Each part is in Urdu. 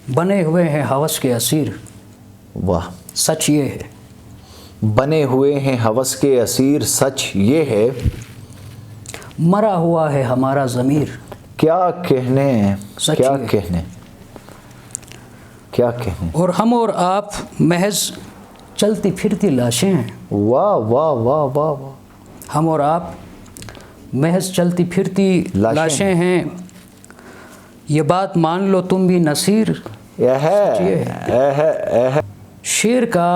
بنے ہوئے ہیں ہوس کے اسیر، واہ، سچ یہ ہے۔ بنے ہوئے ہیں ہوس کے اسیر، سچ یہ ہے۔ مرا ہوا ہے ہمارا ضمیر، کیا کہنے، سچ کیا یہ۔ کہنے، کیا کہنے۔ اور ہم اور آپ محض چلتی پھرتی لاشیں ہیں۔ واہ واہ واہ واہ واہ۔ ہم اور آپ محض چلتی پھرتی لاشیں ہیں، یہ بات مان لو تم بھی نصیر۔ شعر کا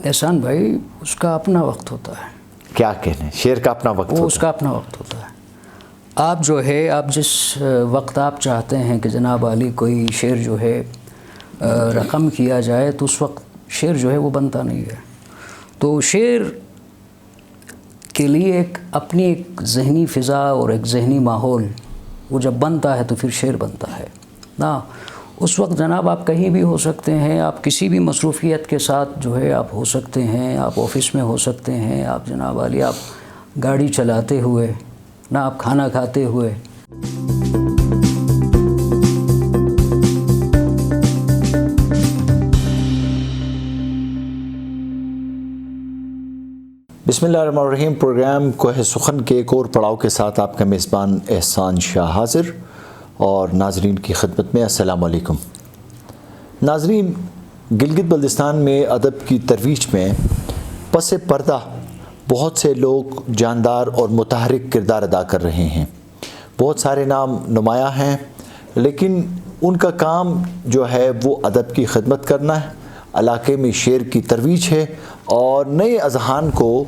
احسان بھائی اس کا اپنا وقت ہوتا ہے۔ کیا کہنے، شعر کا اپنا وقت وہ ہوتا اس کا اپنا وقت ہوتا ہے۔ آپ جو ہے، آپ جس وقت آپ چاہتے ہیں کہ جناب عالی کوئی شعر جو ہے رقم کیا جائے تو اس وقت شعر جو ہے وہ بنتا نہیں ہے۔ تو شعر کے لیے ایک اپنی ایک ذہنی فضا اور ایک ذہنی ماحول وہ جب بنتا ہے تو پھر شعر بنتا ہے نا۔ اس وقت جناب آپ کہیں بھی ہو سکتے ہیں، آپ کسی بھی مصروفیت کے ساتھ جو ہے آپ ہو سکتے ہیں، آپ آفس میں ہو سکتے ہیں، آپ جناب عالی آپ گاڑی چلاتے ہوئے نہ، آپ کھانا کھاتے ہوئے۔ بسم اللہ الرحمن الرحیم۔ پروگرام کوہ سخن کے ایک اور پڑاؤ کے ساتھ آپ کا میزبان احسان شاہ حاضر اور ناظرین کی خدمت میں السلام علیکم۔ ناظرین، گلگت بلتستان میں ادب کی ترویج میں پس پردہ بہت سے لوگ جاندار اور متحرک کردار ادا کر رہے ہیں۔ بہت سارے نام نمایاں ہیں، لیکن ان کا کام جو ہے وہ ادب کی خدمت کرنا ہے، علاقے میں شعر کی ترویج ہے اور نئے اذہان کو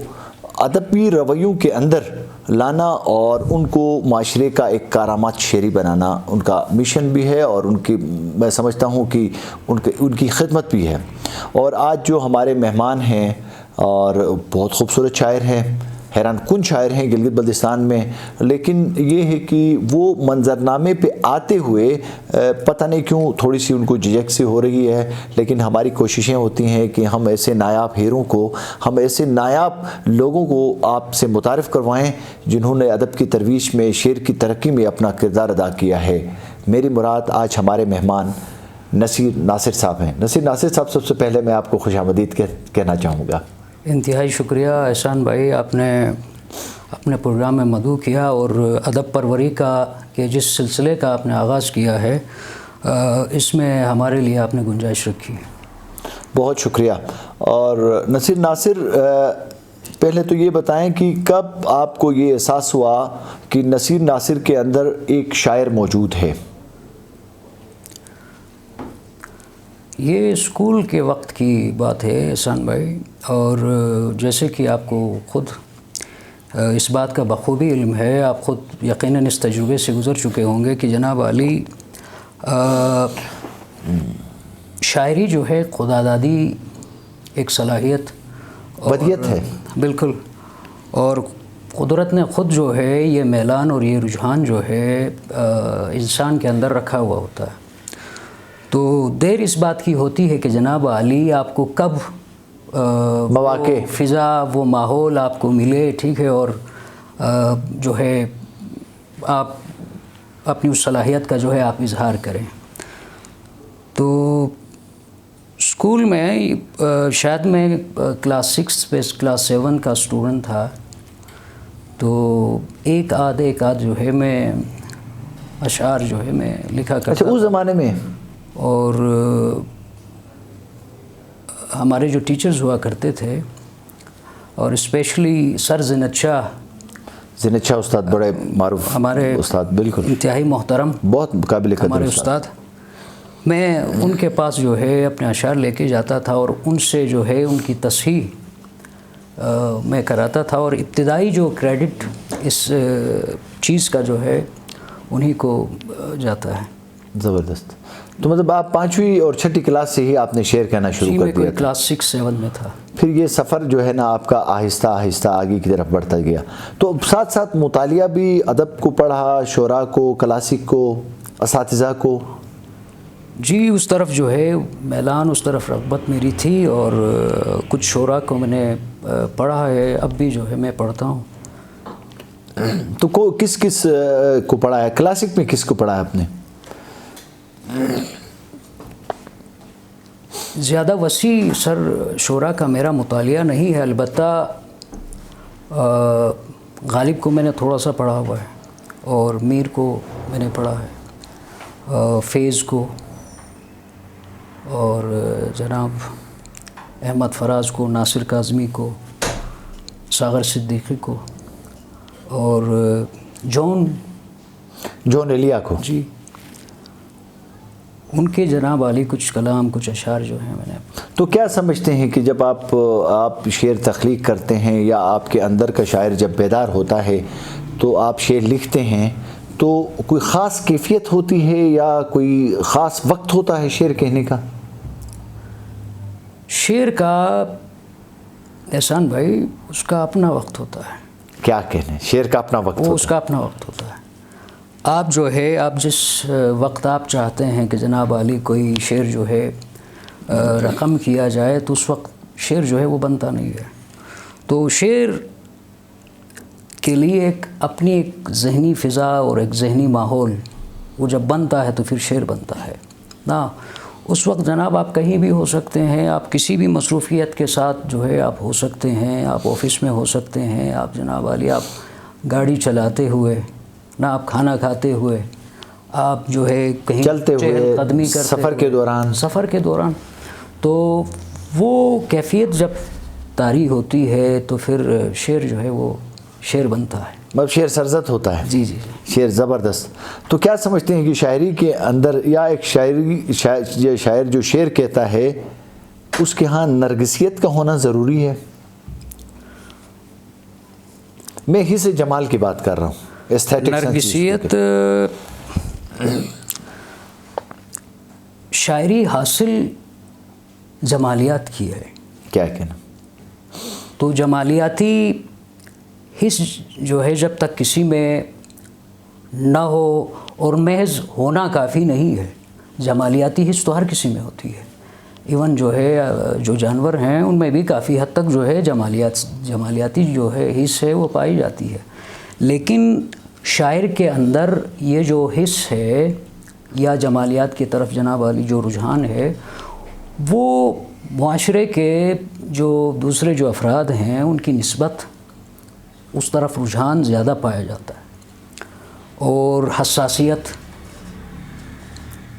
ادبی رویوں کے اندر لانا اور ان کو معاشرے کا ایک کارآمد شعری بنانا ان کا مشن بھی ہے، اور ان کی میں سمجھتا ہوں کہ ان کی خدمت بھی ہے۔ اور آج جو ہمارے مہمان ہیں اور بہت خوبصورت شاعر ہیں، حیران کن شاعر ہیں گلگت بلتستان میں، لیکن یہ ہے کہ وہ منظرنامے پہ آتے ہوئے پتہ نہیں کیوں تھوڑی سی ان کو جھجک سی ہو رہی ہے، لیکن ہماری کوششیں ہوتی ہیں کہ ہم ایسے نایاب ہیروں کو، ہم ایسے نایاب لوگوں کو آپ سے متعارف کروائیں جنہوں نے ادب کی ترویج میں، شعر کی ترقی میں اپنا کردار ادا کیا ہے۔ میری مراد آج ہمارے مہمان نصیر ناصر صاحب ہیں۔ نصیر ناصر صاحب، سب سے پہلے میں آپ کو خوش آمدید کہنا چاہوں گا۔ انتہائی شکریہ احسان بھائی، آپ نے اپنے پروگرام میں مدعو کیا اور ادب پروری کا کہ جس سلسلے کا آپ نے آغاز کیا ہے اس میں ہمارے لیے آپ نے گنجائش رکھی ہے۔ بہت شکریہ۔ اور نصیر ناصر، پہلے تو یہ بتائیں کہ کب آپ کو یہ احساس ہوا کہ نصیر ناصر کے اندر ایک شاعر موجود ہے؟ یہ اسکول کے وقت کی بات ہے احسان بھائی، اور جیسے کہ آپ کو خود اس بات کا بخوبی علم ہے، آپ خود یقیناً اس تجربے سے گزر چکے ہوں گے کہ جناب عالی شاعری جو ہے خدا دادی ایک صلاحیت، ودیت ہے، بالکل، اور قدرت نے خود جو ہے یہ میلان اور یہ رجحان جو ہے انسان کے اندر رکھا ہوا ہوتا ہے۔ تو دیر اس بات کی ہوتی ہے کہ جناب عالی آپ کو کب مواقع، وہ فضا، وہ ماحول آپ کو ملے، ٹھیک ہے، اور جو ہے آپ اپنی اس صلاحیت کا جو ہے آپ اظہار کریں۔ تو اسکول میں شاید میں کلاس 6 پہ کلاس 7 کا اسٹوڈنٹ تھا، تو ایک آدھ جو ہے میں اشعار جو ہے میں لکھا کرتا۔ اچھا، اس زمانے میں؟ اور ہمارے جو ٹیچرز ہوا کرتے تھے، اور اسپیشلی سر زینت شاہ استاد، بڑے معروف ہمارے استاد، بالکل انتہائی محترم، بہت قابل قدر ہمارے استاد، میں ان کے پاس جو ہے اپنے اشعار لے کے جاتا تھا اور ان سے جو ہے ان کی تصحیح میں کراتا تھا، اور ابتدائی جو کریڈٹ اس چیز کا جو ہے انہی کو جاتا ہے۔ زبردست۔ تو مطلب آپ 5ویں اور 6ٹھی کلاس سے ہی آپ نے شعر کہنا شروع کر دیا تھا؟ کلاس 6-7 میں تھا۔ پھر یہ سفر جو ہے نا آپ کا آہستہ آہستہ آگے کی طرف بڑھتا گیا، تو ساتھ ساتھ مطالعہ بھی، ادب کو پڑھا، شعراء کو، کلاسک کو، اساتذہ کو؟ جی، اس طرف جو ہے میلان، اس طرف رغبت میری تھی، اور کچھ شعراء کو میں نے پڑھا ہے، اب بھی جو ہے میں پڑھتا ہوں۔ تو کس کو پڑھا ہے؟ کلاسک میں کس کو پڑھا ہے آپ نے؟ زیادہ وسیع سر شعراء کا میرا مطالعہ نہیں ہے، البتہ غالب کو میں نے تھوڑا سا پڑھا ہوا ہے، اور میر کو میں نے پڑھا ہے، فیض کو، اور جناب احمد فراز کو، ناصر کاظمی کو، ساغر صدیقی کو، اور جون ایلیا کو، جی ان کے جناب علی کچھ کلام، کچھ اشعار جو ہیں میں نے. تو کیا سمجھتے ہیں کہ جب آپ شعر تخلیق کرتے ہیں یا آپ کے اندر کا شاعر جب بیدار ہوتا ہے تو آپ شعر لکھتے ہیں، تو کوئی خاص کیفیت ہوتی ہے یا کوئی خاص وقت ہوتا ہے شعر کہنے کا؟ شعر کا احسان بھائی اس کا اپنا وقت ہوتا ہے. کیا کہنے؟ شعر کا اپنا وقت ہوتا ہے. اس کا اپنا وقت ہوتا ہے. آپ جو ہے آپ جس وقت آپ چاہتے ہیں کہ جناب علی کوئی شعر جو ہے رقم کیا جائے تو اس وقت شعر جو ہے وہ بنتا نہیں ہے. تو شعر کے لیے اپنی ایک ذہنی فضا اور ایک ذہنی ماحول وہ جب بنتا ہے تو پھر شعر بنتا ہے نا. اس وقت جناب آپ کہیں بھی ہو سکتے ہیں، آپ کسی بھی مصروفیت کے ساتھ جو ہے آپ ہو سکتے ہیں، آپ آفس میں ہو سکتے ہیں، آپ جناب علی آپ گاڑی چلاتے ہوئے نہ، آپ کھانا کھاتے ہوئے، آپ جو ہے کہیں چلتے ہوئے، قدمی کرتے سفر کے دوران تو وہ کیفیت جب طاری ہوتی ہے تو پھر شعر جو ہے وہ شعر بنتا ہے. مطلب شعر سرزد ہوتا ہے. جی جی شعر زبردست. تو کیا سمجھتے ہیں کہ شاعری کے اندر یا ایک شاعر جو شعر کہتا ہے اس کے ہاں نرگسیت کا ہونا ضروری ہے؟ میں حصے جمال کی بات کر رہا ہوں. نرگسیت شاعری حاصل جمالیات کی ہے. کیا کہنا؟ تو جمالیاتی حس جو ہے جب تک کسی میں نہ ہو، اور محض ہونا کافی نہیں ہے، جمالیاتی حس تو ہر کسی میں ہوتی ہے. ایون جو ہے جو جانور ہیں ان میں بھی کافی حد تک جو ہے جمالیاتی جو ہے حس ہے وہ پائی جاتی ہے. لیکن شاعر کے اندر یہ جو حس ہے یا جمالیات کی طرف جناب علی جو رجحان ہے، وہ معاشرے کے جو دوسرے جو افراد ہیں ان کی نسبت اس طرف رجحان زیادہ پایا جاتا ہے. اور حساسیت،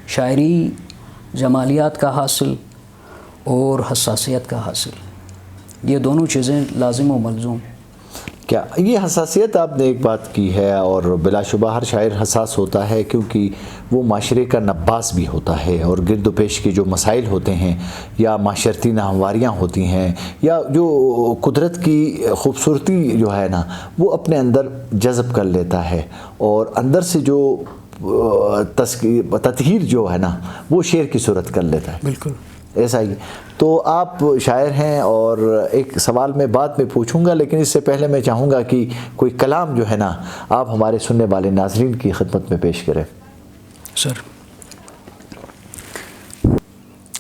شاعری جمالیات کا حاصل اور حساسیت کا حاصل، یہ دونوں چیزیں لازم و ملزوم. کیا یہ حساسیت آپ نے ایک بات کی ہے، اور بلا شبہ ہر شاعر حساس ہوتا ہے کیونکہ وہ معاشرے کا نباس بھی ہوتا ہے، اور گرد و پیش کے جو مسائل ہوتے ہیں یا معاشرتی ناہمواریاں ہوتی ہیں یا جو قدرت کی خوبصورتی جو ہے نا وہ اپنے اندر جذب کر لیتا ہے، اور اندر سے جو تطہیر جو ہے نا وہ شعر کی صورت کر لیتا ہے. بالکل ایسا ہی. تو آپ شاعر ہیں، اور ایک سوال میں بعد میں پوچھوں گا، لیکن اس سے پہلے میں چاہوں گا کہ کوئی کلام جو ہے نا آپ ہمارے سننے والے ناظرین کی خدمت میں پیش کریں. سر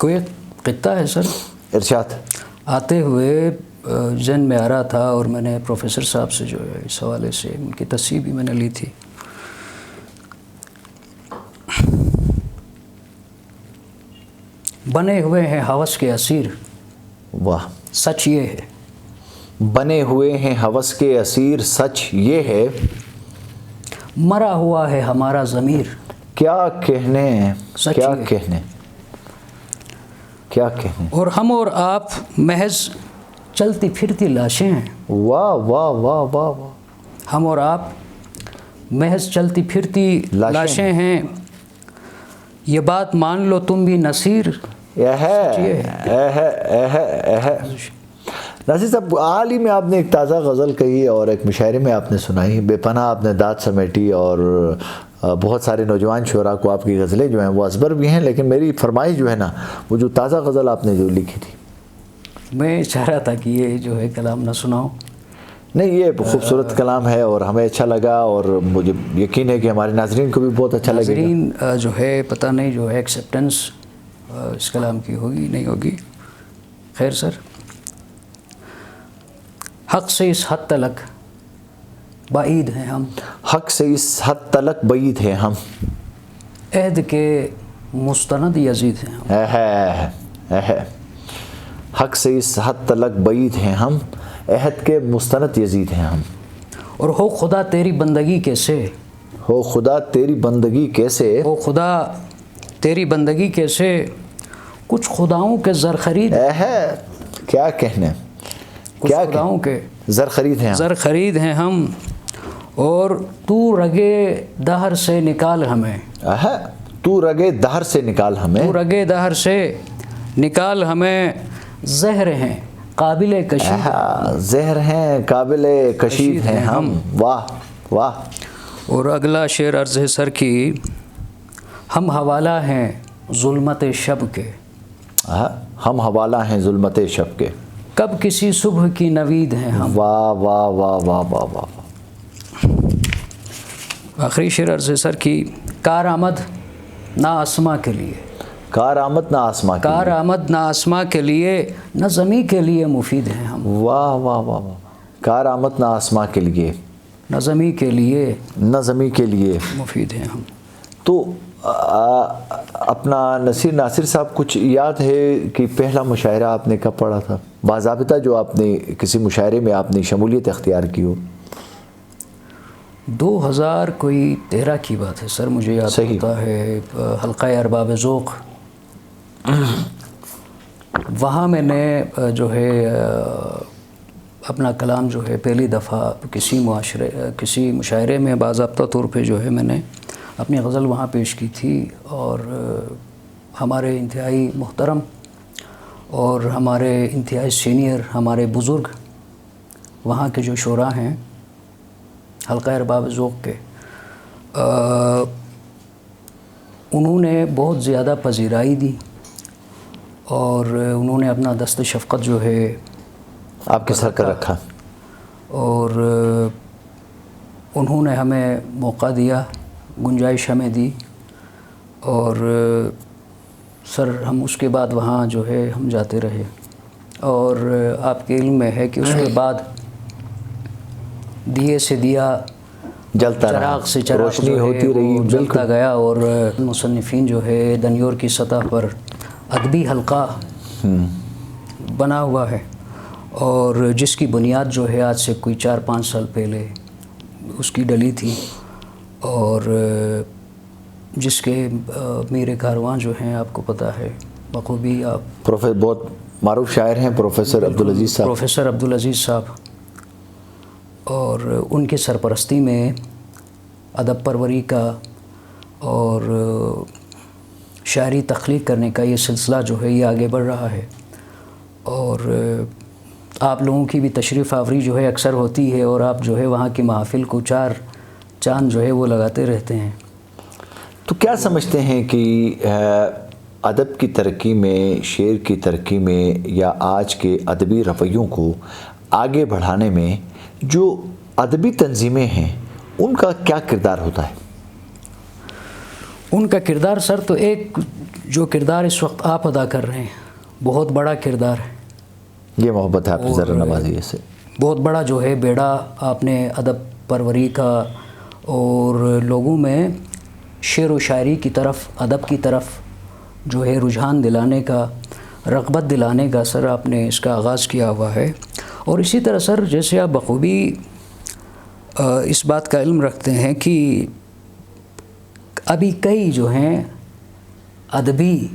کوئی قطعہ ہے سر؟ ارشاد. آتے ہوئے ذہن میں آ رہا تھا، اور میں نے پروفیسر صاحب سے جو ہے اس حوالے سے ان کی تصحیح بھی میں نے لی تھی. بنے ہوئے ہیں ہوس کے اسیر. واہ. سچ یہ ہے. بنے ہوئے ہیں ہوس کے اسیر، سچ یہ ہے. مرا ہوا ہے ہمارا ضمیر. کیا کہنے، کیا کہنے، کیا کہنے. اور ہم اور آپ محض چلتی پھرتی لاشیں ہیں. واہ واہ واہ واہ واہ. ہم اور آپ محض چلتی پھرتی لاشیں ہیں. یہ بات مان لو تم بھی نصیر. ناصر صاحب، حال ہی میں آپ نے ایک تازہ غزل کہی اور ایک مشاعرے میں آپ نے سنائی، بے پناہ آپ نے داد سمیٹی، اور بہت سارے نوجوان شعراء کو آپ کی غزلیں جو ہیں وہ ازبر بھی ہیں، لیکن میری فرمائش جو ہے نا وہ جو تازہ غزل آپ نے جو لکھی تھی، میں چاہ رہا تھا کہ یہ جو ہے کلام نہ سناؤں. نہیں، یہ خوبصورت کلام ہے اور ہمیں اچھا لگا، اور مجھے یقین ہے کہ ہمارے ناظرین کو بھی بہت اچھا لگے گا. ناظرین جو ہے پتہ نہیں جو ہے ایکسیپٹنس اس کلام کی ہوگی نہیں ہوگی. خیر سر، حق سے اس حد تلک بعید ہیں ہم. حق سے اس حد تلک بعید ہیں ہم. عہد کے مستند یزید ہیں ہم. حق سے اس حد تلک بعید ہیں ہم، عہد کے مستند یزید ہیں ہم. اور ہو خدا تیری بندگی کیسے، ہو خدا تیری بندگی کیسے، ہو خدا تیری بندگی کیسے، کچھ خداؤں کے زر خرید، کیا کہنے، کچھ خداؤں کے زر خرید ہیں، زر خرید ہیں ہم، اور تو رگے دہر سے نکال ہمیں، تو رگے دہر سے نکال ہمیں، تو رگے دہر سے نکال ہمیں، زہر ہیں قابل کشید، زہر ہیں قابل کشید ہیں ہم. واہ واہ. اور اگلا شعر عرض ہے سر کی، ہم حوالہ ہیں ظلمت شب کے، ہم حوالہ ہیں ظلمت شب کے، کب کسی صبح کی نوید ہیں ہم. واہ واہ واہ واہ واہ واہ. آخری شعر عرض ہے سر کی، کار آمد نہ آسماں کے لیے، کار آمد نہ آسماں کے کار آمد نہ آسماں کے لیے، نہ زمیں کے لیے مفید ہیں ہم. واہ واہ واہ واہ. کار آمد نہ آسماں کے لیے، نہ زمیں کے لیے نہ زمیں کے لیے مفید ہیں ہم. تو اپنا نصیر ناصر صاحب، کچھ یاد ہے کہ پہلا مشاعرہ آپ نے کب پڑھا تھا باضابطہ، جو آپ نے کسی مشاعرے میں آپ نے شمولیت اختیار کی ہو؟ 2013 کی بات ہے سر، مجھے یاد ہوتا ہے، حلقہ ارباب ذوق، وہاں میں نے جو ہے اپنا کلام جو ہے پہلی دفعہ کسی مشاعرے میں باضابطہ طور پہ جو ہے میں نے اپنی غزل وہاں پیش کی تھی. اور ہمارے انتہائی محترم اور ہمارے انتہائی سینئر ہمارے بزرگ وہاں کے جو شعراء ہیں حلقہ ارباب ذوق کے، انہوں نے بہت زیادہ پذیرائی دی، اور انہوں نے اپنا دست شفقت جو ہے آپ کے سر کر رکھا، اور انہوں نے ہمیں موقع دیا، گنجائش ہمیں دی. اور سر ہم اس کے بعد وہاں جو ہے ہم جاتے رہے، اور آپ کے علم میں ہے کہ اس کے بعد دیے سے دیا جلتا رہا، چراغ سے چراغ روشنی ہوتی رہی، جلتا گیا. اور مصنفین جو ہے دنیور کی سطح پر ادبی حلقہ بنا ہوا ہے، اور جس کی بنیاد جو ہے آج سے کوئی 4-5 سال پہلے اس کی ڈلی تھی، اور جس کے میر کارواں جو ہیں آپ کو پتہ ہے بخوبی، آپ بہت معروف شاعر ہیں پروفیسر عبدالعزیز صاحب، پروفیسر عبدالعزیز صاحب، اور ان کے سرپرستی میں ادب پروری کا اور شاعری تخلیق کرنے کا یہ سلسلہ جو ہے یہ آگے بڑھ رہا ہے. اور آپ لوگوں کی بھی تشریف آوری جو ہے اکثر ہوتی ہے، اور آپ جو ہے وہاں کی محافل کو 4 چاند جو ہے وہ لگاتے رہتے ہیں. تو کیا سمجھتے ہیں کہ ادب کی ترقی میں، شعر کی ترقی میں، یا آج کے ادبی رویوں کو آگے بڑھانے میں جو ادبی تنظیمیں ہیں ان کا کیا کردار ہوتا ہے؟ ان کا کردار سر تو ایک جو کردار اس وقت آپ ادا کر رہے ہیں بہت بڑا کردار ہے. یہ محبت ہے آپ کی ذرا نوازی سے، بہت بڑا جو ہے بیڑا آپ نے ادب پروری کا اور لوگوں میں شعر و شاعری کی طرف، ادب کی طرف جو ہے رجحان دلانے کا، رغبت دلانے کا سر آپ نے اس کا آغاز کیا ہوا ہے. اور اسی طرح سر جیسے آپ بخوبی اس بات کا علم رکھتے ہیں کہ ابھی کئی جو ہیں ادبی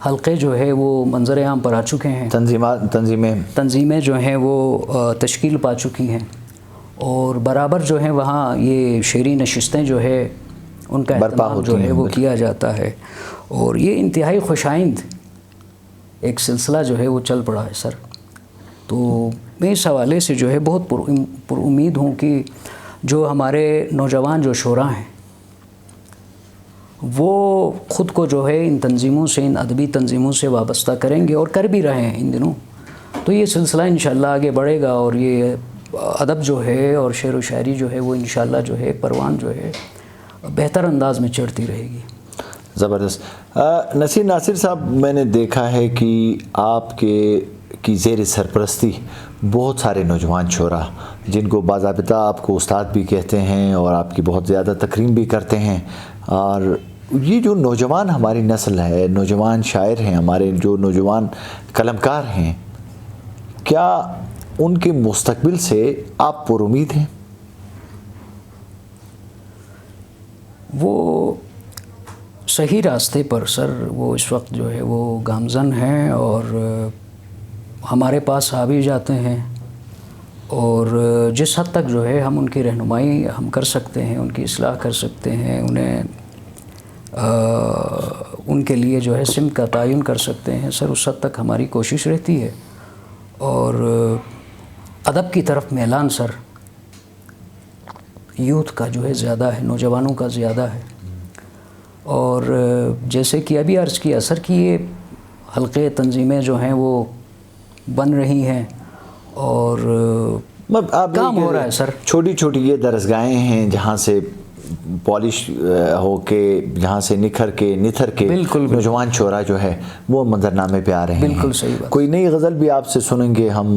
حلقے جو ہے وہ منظر عام پر آ چکے ہیں، تنظیمیں جو ہیں وہ تشکیل پا چکی ہیں، اور برابر جو ہیں وہاں یہ شعری نشستیں جو ہے ان کا اہتمام جو ہے وہ کیا جاتا ہے. اور یہ انتہائی خوشائند ایک سلسلہ جو ہے وہ چل پڑا ہے سر. تو میں اس حوالے سے جو ہے بہت پر امید ہوں کہ جو ہمارے نوجوان جو شعراء ہیں وہ خود کو جو ہے ان تنظیموں سے، ان ادبی تنظیموں سے وابستہ کریں گے، اور کر بھی رہے ہیں ان دنوں. تو یہ سلسلہ انشاءاللہ آگے بڑھے گا، اور یہ ادب جو ہے اور شعر و شاعری جو ہے وہ انشاءاللہ جو ہے پروان جو ہے بہتر انداز میں چڑھتی رہے گی. زبردست. نصیر ناصر صاحب، میں نے دیکھا ہے کہ آپ کی زیر سرپرستی بہت سارے نوجوان شعراء، جن کو باضابطہ آپ کو استاد بھی کہتے ہیں اور آپ کی بہت زیادہ تکریم بھی کرتے ہیں، اور یہ جو نوجوان ہماری نسل ہے، نوجوان شاعر ہیں ہمارے، جو نوجوان قلمکار ہیں، کیا ان کے مستقبل سے آپ پر امید ہیں؟ وہ صحیح راستے پر سر، وہ اس وقت جو ہے وہ گامزن ہیں اور ہمارے پاس آ بھی جاتے ہیں، اور جس حد تک جو ہے ہم ان کی رہنمائی ہم کر سکتے ہیں، ان کی اصلاح کر سکتے ہیں، انہیں ان کے لیے جو ہے سمت کا تعین کر سکتے ہیں سر، اس حد تک ہماری کوشش رہتی ہے۔ اور ادب کی طرف میلان سر یوتھ کا جو ہے زیادہ ہے، نوجوانوں کا زیادہ ہے، اور جیسے کہ ابھی عرض کیا سر کہ یہ حلقے تنظیمیں جو ہیں وہ بن رہی ہیں اور کام ہو رہا ہے سر۔ چھوٹی چھوٹی یہ درسگاہیں ہیں جہاں سے پالش ہو کے، جہاں سے نکھر کے نتھر کے نوجوان شعراء جو ہے وہ منظرنامے پہ آ رہے ہیں۔ بالکل صحیح بات۔ کوئی نئی غزل بھی آپ سے سنیں گے ہم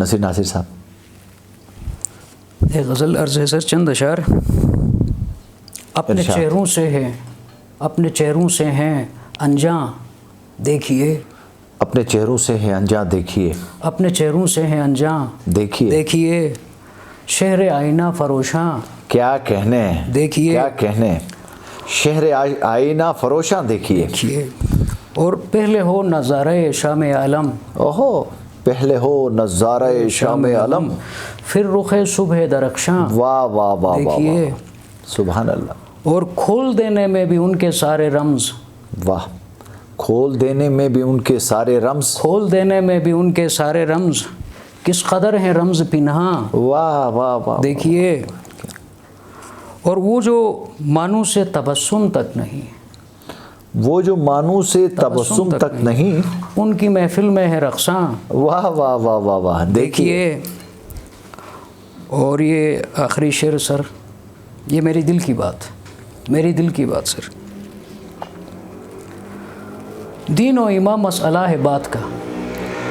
نصیر ناصر صاحب؟ ایک غزل عرض ہے سر، چند اشعار۔ اپنے چہروں سے ہے، اپنے چہروں سے ہیں انجاں دیکھیے، اپنے چہروں سے ہے انجاں دیکھیے، اپنے چہروں سے ہیں انجاں دیکھیے، دیکھیے، شہر آئینہ فروشاں کیا کہنے، دیکھیے، کیا کہنے، شہر آئینہ فروشاں دیکھیے، دیکھیے، اور پہلے ہو نظارہ شام عالم، اوہو، پہلے ہو نظارہ شام عالم، پھر رخ صبح درخشاں، واہ واہ واہ دیکھیے، واہ، سبحان اللہ، اور کھول دینے میں بھی ان کے سارے رمز، واہ، کھول دینے میں بھی ان کے سارے رمز، کھول دینے میں بھی ان کے سارے رمز، کس قدر ہیں رمز پنہاں، واہ واہ واہ، دیکھیے، اور وہ جو مانو سے تبسم تک نہیں، وہ جو مانو سے تبسم تک نہیں، ان کی محفل میں ہے رقصاں، واہ واہ واہ واہ واہ، دیکھیے۔ اور یہ آخری شعر سر، یہ میری دل کی بات، میری دل کی بات سر۔ دین و ایمان مسئلہ ہے بات کا،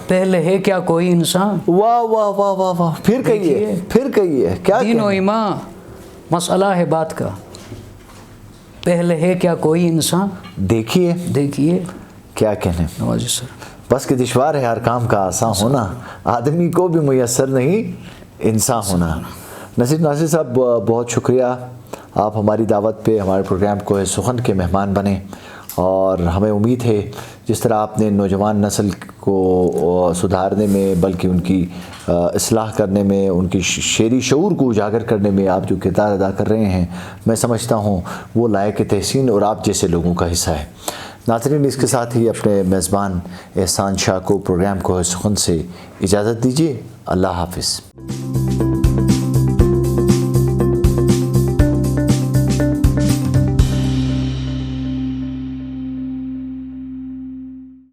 پہلے ہے کیا کوئی انسان، واہ واہ واہ واہ واہ، پھر کہیے، پھر کہیے، کیا دین و ایمان مسئلہ ہے بات کا، پہلے ہے کیا کوئی انسان، دیکھیے، دیکھیے، کیا کہنے۔ نوازی سر۔ بس کہ دشوار ہے ہر کام کا آسان ہونا، آدمی کو بھی میسر نہیں انسان ہونا۔ نصیر ناصر صاحب، بہت شکریہ، آپ ہماری دعوت پہ ہمارے پروگرام کو سخن کے مہمان بنے، اور ہمیں امید ہے جس طرح آپ نے نوجوان نسل کو سدھارنے میں، بلکہ ان کی اصلاح کرنے میں، ان کی شعری شعور کو اجاگر کرنے میں آپ جو کردار ادا کر رہے ہیں، میں سمجھتا ہوں وہ لائق تحسین اور آپ جیسے لوگوں کا حصہ ہے۔ ناظرین، اس کے ساتھ ہی اپنے میزبان احسان شاہ کو پروگرام کو سخن سے اجازت دیجیے۔ اللہ حافظ۔